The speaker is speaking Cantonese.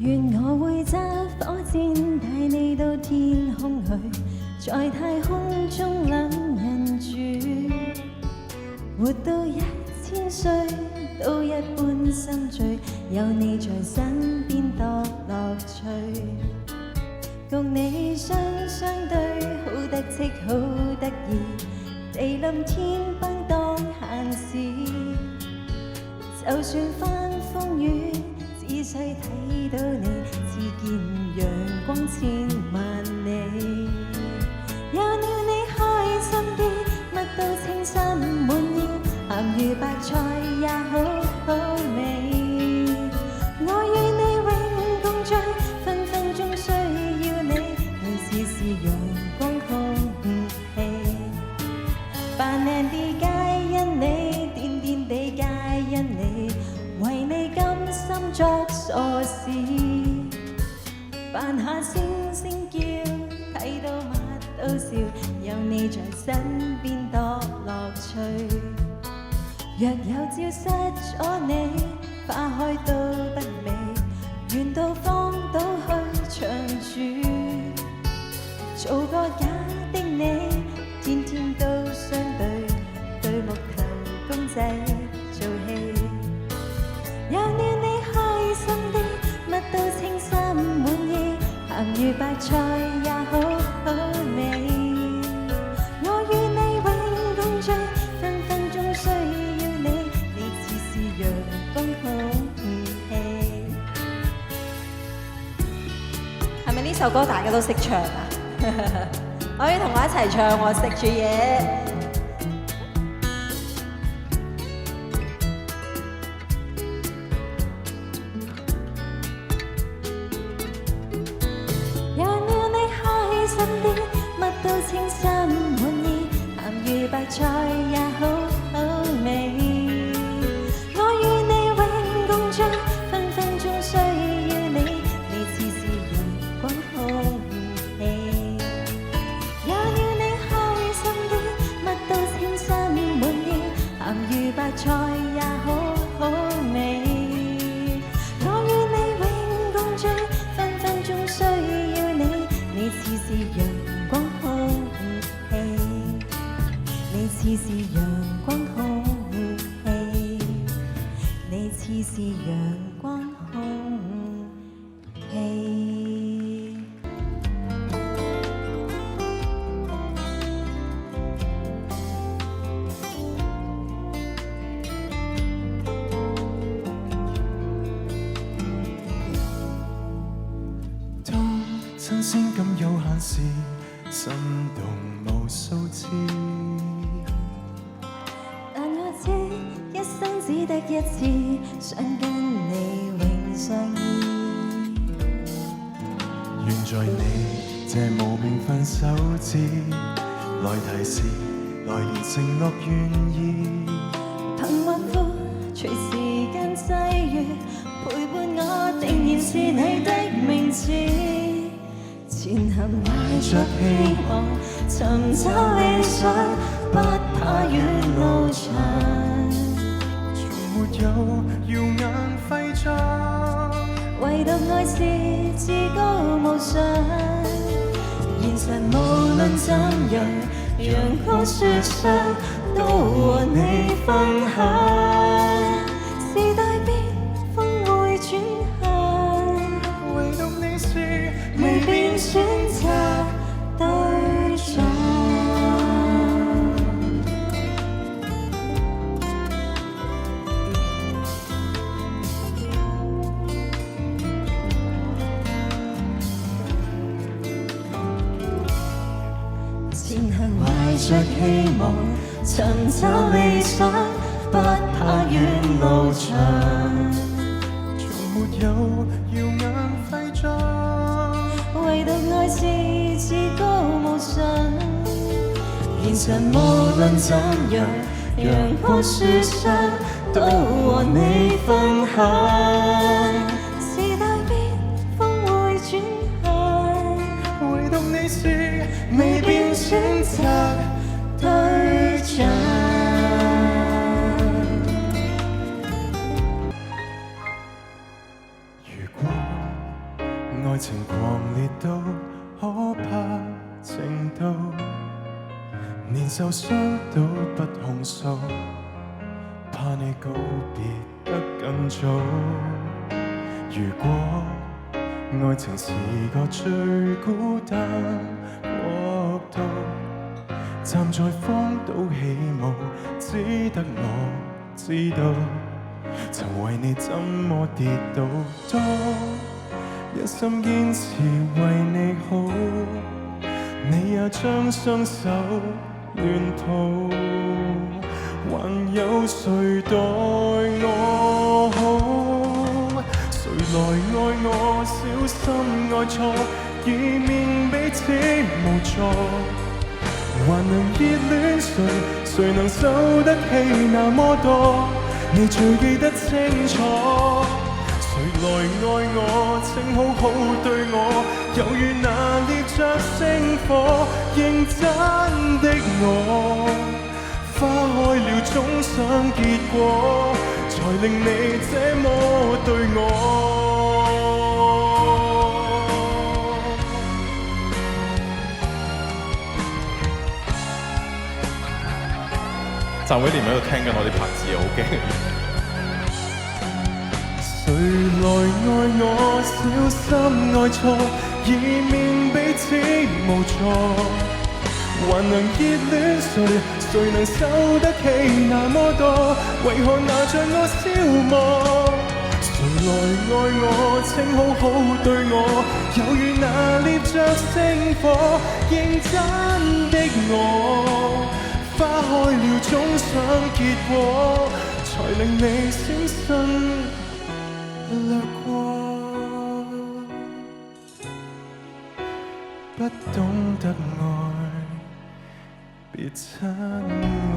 願我會揸火箭帶你到天空去，在太空中兩人住，活到1000歲都一般心醉，有你在身邊多樂趣。共你雙對，好得戚好得意，地冧天崩當閒事。就算翻風雨，仔細睇到你，只見陽光千萬里。有了你開心啲，乜都稱心滿意，鹹魚白菜也好好味。我與你永共聚，分分鐘需要你，你似是陽光空氣。扮靚啲皆因你，癲癲地皆因你，為你甘心作傻事。扮下星星叫，睇到乜都笑，有你在身邊多樂趣。若有朝失咗你，花開都不美，願到荒島去長住，做個假的你，天天都相對，對木頭公仔做戲。有了你開心啲，乜都稱心滿意，鹹魚白菜也好好味。我與你永共聚，分分鐘需要你，你似是陽光空氣。係咪呢首歌大家都識唱啊？可以同我一齊唱喎，食住嘢。有了你開心啲，乜都稱心滿意，鹹魚白菜也好好味。我與你永共聚，分分鐘需要你，你似是陽光空氣。有了你開心啲，乜都稱心滿意，鹹魚白菜也好好味。我與你永共聚，分分鐘需要你，你似是陽光空氣，你似是陽光空氣，你似是陽光空氣。當新鮮感有限時，心動無數次。但我知一生只得一次，想跟你永相依。願在你這無名分手節，來提示，來年承諾願意。憑運褲，隨時間際遇，陪伴我定然是你的名字。前行懷着希望，尋找理想，不怕遠路長。從沒有耀眼徽章，唯獨愛是至高無上。現實無論怎樣，陽光雪霜都和你分享。時代變，風會轉向，唯獨你是未變選擇對象。前行懷着希望，尋找理想，不怕遠路長。從沒有耀眼徽章，唯獨愛是至高無上。現實無論怎樣，陽光雪霜都和你分享。時代變，風會轉向，唯獨你是未變選擇對象。如果連受傷都不控訴，怕你告別得更早。如果愛情是個最孤單國度，站在荒島起舞，只得我知道，曾為你怎麼跌倒，多一心堅持為你好，你也將雙手亂抱，還有誰待我好？誰來愛我？小心愛錯，以免彼此無助。還能熱戀誰？誰能受得起那麼多？你最記得清楚。誰來愛我？請好好對我，猶如那烈着星火。認真的我，花開了總想結果，才令你這麼對我。站會連喺度聽緊我啲拍子，好驚。誰來愛我？小心愛錯，以免彼此無助。還能熱戀誰？誰能受得起那麼多？為何拿着我消磨？誰來愛我？請好好對我，猶如那烈着星火。認真的我，花開了總想結果，才令你小心掠過。不懂得愛，別親我。